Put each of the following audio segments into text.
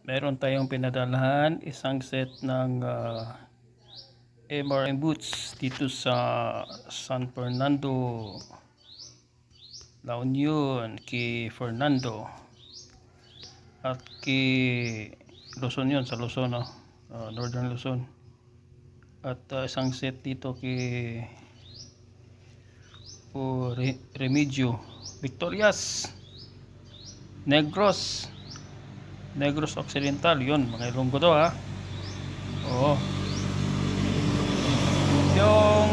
Meron tayong pinadalahan isang set ng MRM boots dito sa San Fernando, La Union, kay Fernando at kay Luzon, yun sa Luzon, Northern Luzon, at isang set dito kay Remigio Victorias Negros Occidental. Yun, mga Ilonggo to, ha. Oo. Yung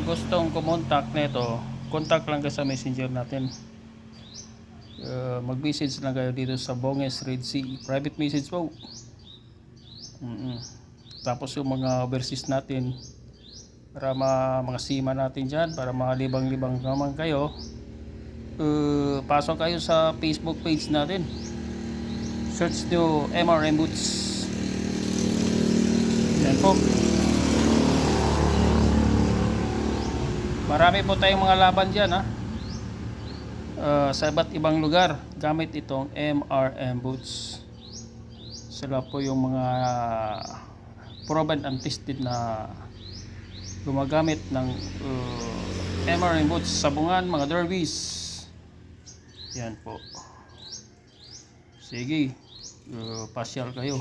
gustong kumontak nito, contact lang kayo sa messenger natin. Mag-message lang kayo dito sa Bonges Red Sea, private message po. Tapos yung mga overseas natin, para mga sima natin dyan, para makalibang-libang naman kayo, pasok kayo sa Facebook page natin, search nyo MRM Boots. Yan po. Marami po tayong mga laban dyan, ha. Sa iba't ibang lugar gamit itong MRM Boots. Sila po yung mga proven and tested na gumagamit ng MRM Boots. Sabungan, mga derbies. Yan po. Sige, pasyal kayo.